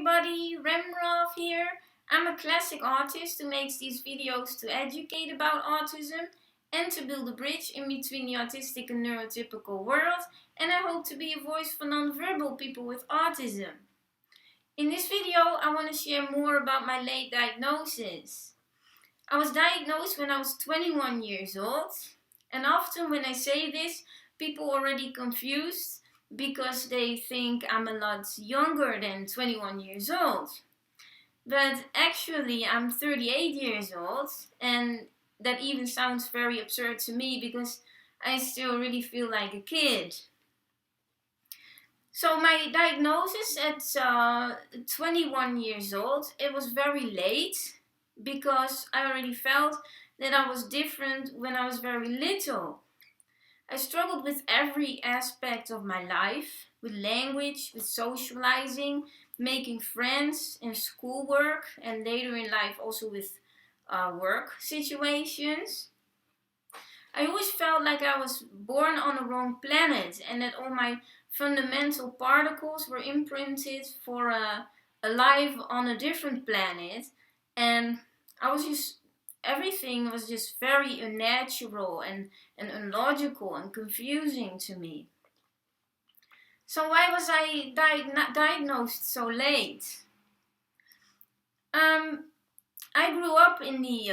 everybody, Remrov here. I'm a classic artist who makes these videos to educate about autism and to build a bridge in between the autistic and neurotypical world, and I hope to be a voice for non-verbal people with autism. In this video, I want to share more about my late diagnosis. I was diagnosed when I was 21 years old, and often when I say this, people are already confused because they think I'm a lot younger than 21 years old. But actually I'm 38 years old, and that even sounds very absurd to me because I still really feel like a kid. So my diagnosis at 21 years old, it was very late because I already felt that I was different when I was very little. I struggled with every aspect of my life, with language, with socializing, making friends, and schoolwork, and later in life also with work situations. I always felt like I was born on the wrong planet and that all my fundamental particles were imprinted for a life on a different planet, and everything was just very unnatural and illogical and confusing to me. So why was I diagnosed so late? I grew up in the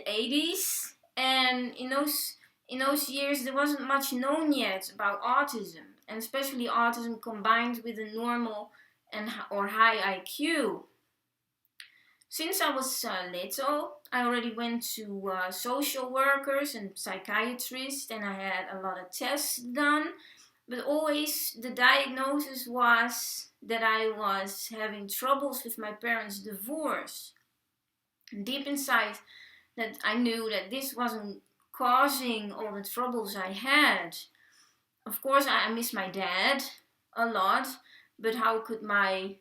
80s, and in those years there wasn't much known yet about autism, and especially autism combined with a normal or high IQ. Since I was little, I already went to social workers and psychiatrists, and I had a lot of tests done, but always the diagnosis was that I was having troubles with my parents' divorce. And deep inside, that I knew that this wasn't causing all the troubles I had. Of course, I miss my dad a lot, but how could my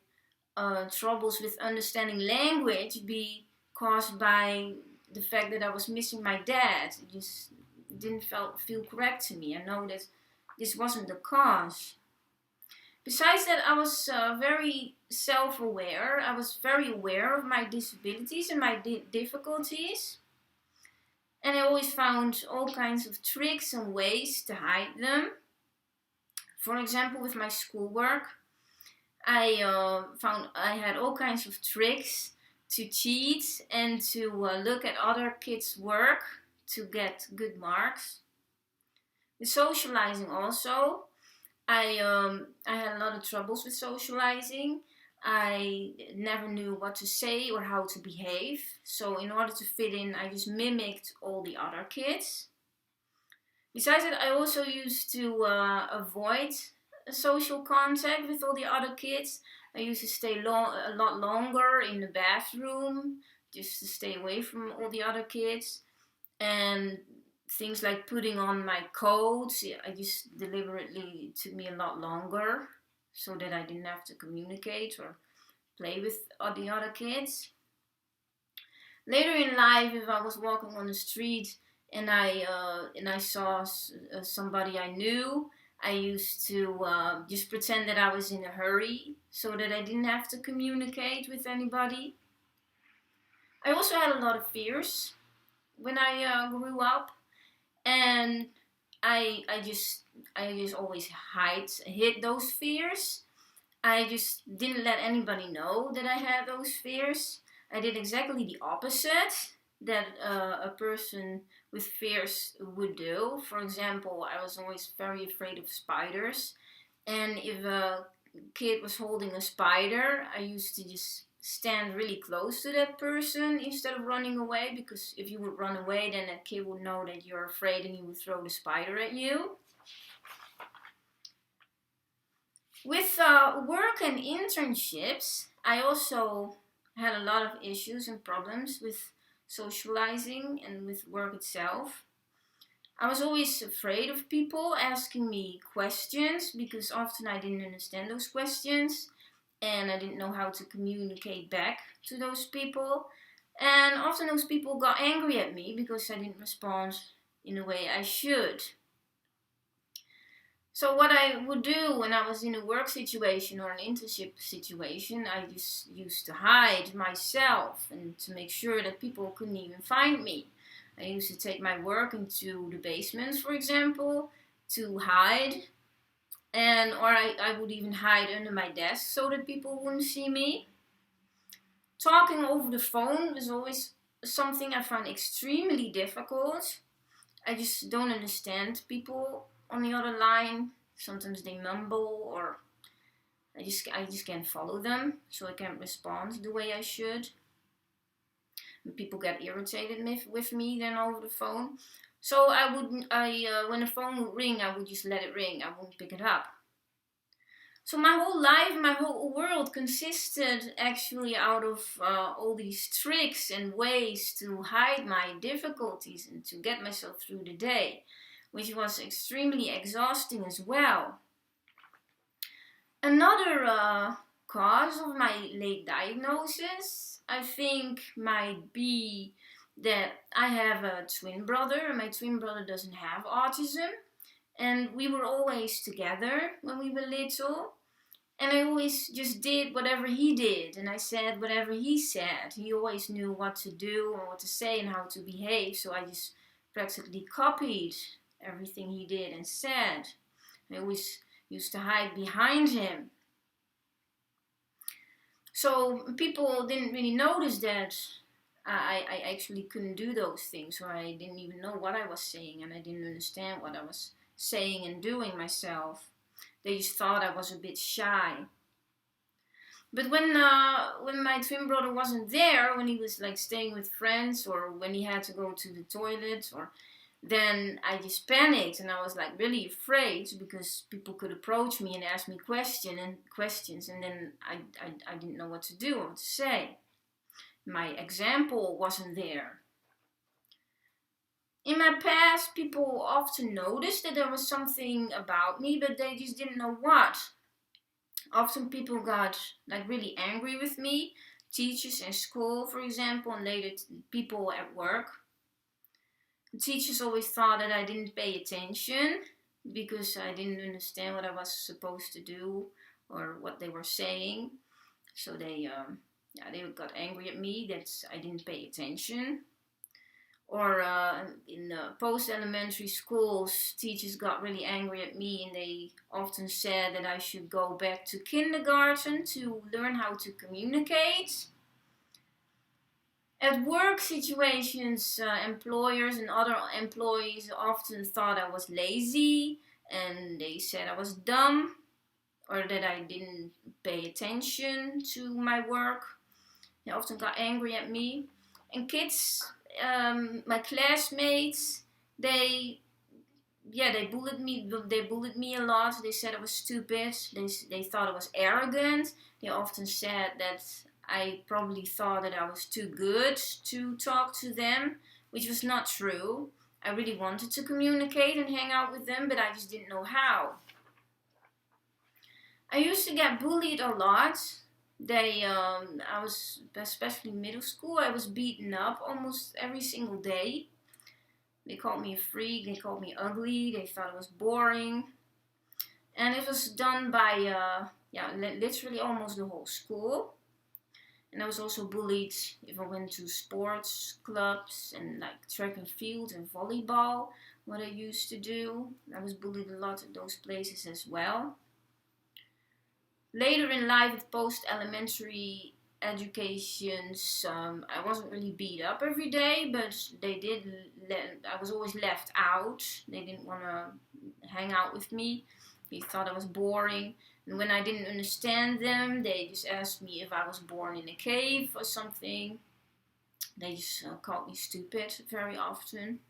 troubles with understanding language be caused by the fact that I was missing my dad? It just didn't feel correct to me. I know that this wasn't the cause. Besides that, I was very self-aware. I was very aware of my disabilities and my difficulties. And I always found all kinds of tricks and ways to hide them. For example, with my schoolwork, I found I had all kinds of tricks to cheat and to look at other kids' work to get good marks. With socializing also, I had a lot of troubles with socializing. I never knew what to say or how to behave. So in order to fit in, I just mimicked all the other kids. Besides that, I also used to avoid social contact with all the other kids. I used to stay a lot longer in the bathroom just to stay away from all the other kids. And things like putting on my coats, I just deliberately took me a lot longer so that I didn't have to communicate or play with the other kids. Later in life, if I was walking on the street and I saw somebody I knew, I used to just pretend that I was in a hurry so that I didn't have to communicate with anybody. I also had a lot of fears when I grew up, and I just always hid those fears. I just didn't let anybody know that I had those fears. I did exactly the opposite that a person with fears would do. For example, I was always very afraid of spiders, and if a kid was holding a spider, I used to just stand really close to that person instead of running away, because if you would run away, then that kid would know that you're afraid and he would throw the spider at you. With work and internships, I also had a lot of issues and problems with socializing and with work itself. I was always afraid of people asking me questions because often I didn't understand those questions and I didn't know how to communicate back to those people. And often those people got angry at me because I didn't respond in the way I should. So what I would do when I was in a work situation or an internship situation, I just used to hide myself and to make sure that people couldn't even find me. I used to take my work into the basements, for example, to hide. Or I would even hide under my desk so that people wouldn't see me. Talking over the phone was always something I found extremely difficult. I just don't understand people on the other line. Sometimes they mumble, or I just can't follow them, so I can't respond the way I should. And people get irritated with me then over the phone. So when the phone would ring, I would just let it ring. I wouldn't pick it up. So my whole life, my whole world consisted actually out of all these tricks and ways to hide my difficulties and to get myself through the day, which was extremely exhausting as well. Another cause of my late diagnosis, I think, might be that I have a twin brother, and my twin brother doesn't have autism. And we were always together when we were little. And I always just did whatever he did, and I said whatever he said. He always knew what to do and what to say and how to behave, so I just practically copied everything he did and said. I always used to hide behind him. So people didn't really notice that I actually couldn't do those things, or I didn't even know what I was saying, and I didn't understand what I was saying and doing myself. They just thought I was a bit shy. But when my twin brother wasn't there, when he was like staying with friends, or when he had to go to the toilet, then I just panicked, and I was like really afraid because people could approach me and ask me questions, and then I didn't know what to do or what to say. My example wasn't there. In my past, people often noticed that there was something about me, but they just didn't know what. Often people got like really angry with me, teachers in school, for example, and later people at work. The teachers always thought that I didn't pay attention because I didn't understand what I was supposed to do or what they were saying. So they got angry at me that I didn't pay attention. Or in post-elementary schools, teachers got really angry at me, and they often said that I should go back to kindergarten to learn how to communicate. At work situations, employers and other employees often thought I was lazy, and they said I was dumb, or that I didn't pay attention to my work. They often got angry at me. And kids, my classmates, they bullied me. They bullied me a lot. They said I was stupid. They thought I was arrogant. They often said that I probably thought that I was too good to talk to them, which was not true. I really wanted to communicate and hang out with them, but I just didn't know how. I used to get bullied a lot. I was, especially middle school, I was beaten up almost every single day. They called me a freak, they called me ugly, they thought it was boring. And it was done by, literally almost the whole school. And I was also bullied if I went to sports clubs and like track and field and volleyball, what I used to do. I was bullied a lot at those places as well. Later in life, with post-elementary educations, I wasn't really beat up every day, but I was always left out. They didn't want to hang out with me. They thought I was boring. And when I didn't understand them, they just asked me if I was born in a cave or something. They just called me stupid very often.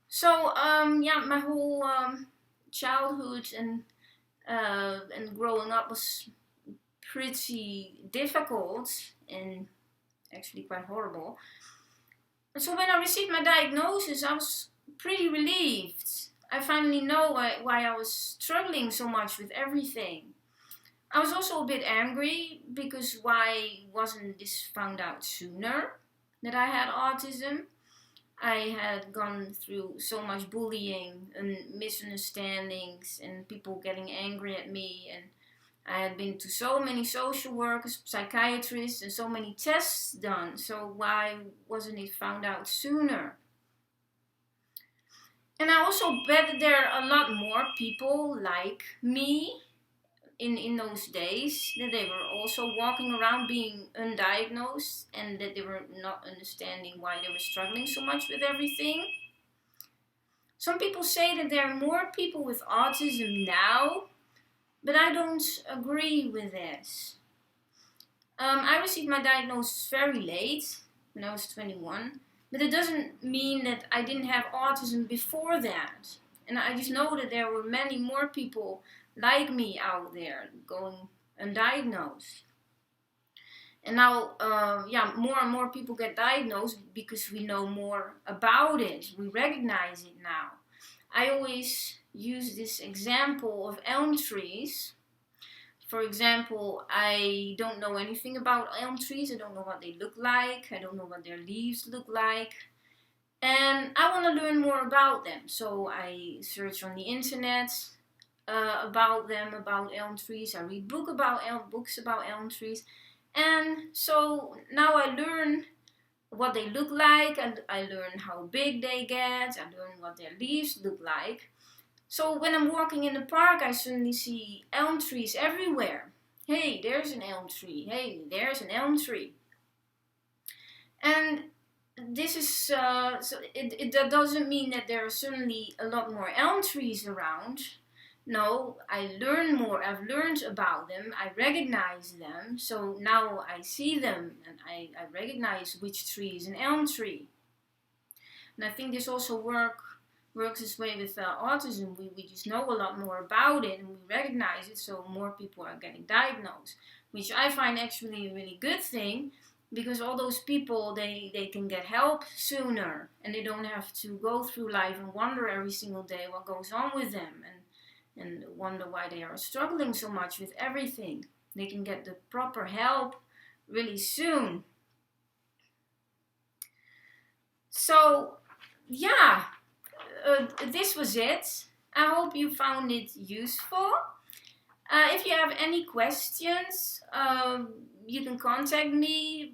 So, my whole childhood and growing up was pretty difficult and actually quite horrible. And so when I received my diagnosis, I was pretty relieved. I finally know why I was struggling so much with everything. I was also a bit angry because why wasn't this found out sooner that I had autism? I had gone through so much bullying and misunderstandings and people getting angry at me, and I had been to so many social workers, psychiatrists, and so many tests done. So why wasn't it found out sooner? And I also bet that there are a lot more people like me in those days, that they were also walking around being undiagnosed and that they were not understanding why they were struggling so much with everything. Some people say that there are more people with autism now, but I don't agree with this. I received my diagnosis very late, when I was 21, but it doesn't mean that I didn't have autism before that. And I just know that there were many more people like me out there going undiagnosed. And now, more and more people get diagnosed because we know more about it. We recognize it now. I always use this example of elm trees. For example, I don't know anything about elm trees. I don't know what they look like. I don't know what their leaves look like. And I want to learn more about them. So I search on the internet about them, about elm trees. I read books about elm trees. And so now I learn what they look like. And I learn how big they get. I learn what their leaves look like. So when I'm walking in the park, I suddenly see elm trees everywhere. Hey, there's an elm tree. Hey, there's an elm tree. And this is, so that doesn't mean that there are suddenly a lot more elm trees around. No, I learn more. I've learned about them. I recognize them. So now I see them and I recognize which tree is an elm tree. And I think this also works this way with autism. We just know a lot more about it and we recognize it, so more people are getting diagnosed, which I find actually a really good thing, because all those people, they can get help sooner and they don't have to go through life and wonder every single day what goes on with them and wonder why they are struggling so much with everything. They can get the proper help really soon. So yeah, this was it. I hope you found it useful. If you have any questions, you can contact me,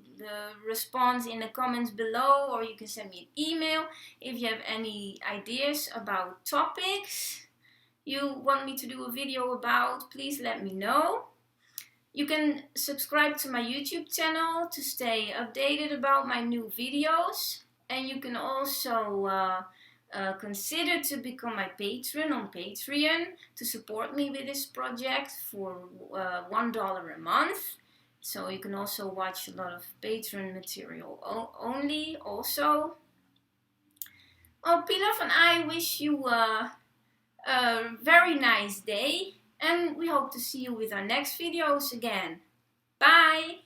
respond in the comments below, or you can send me an email. If you have any ideas about topics you want me to do a video about, please let me know. You can subscribe to my YouTube channel to stay updated about my new videos. And you can also consider to become my patron on Patreon to support me with this project for $1 a month. So you can also watch a lot of Patreon material only also. Well, Pilaf and I wish you a very nice day, and we hope to see you with our next videos again. Bye!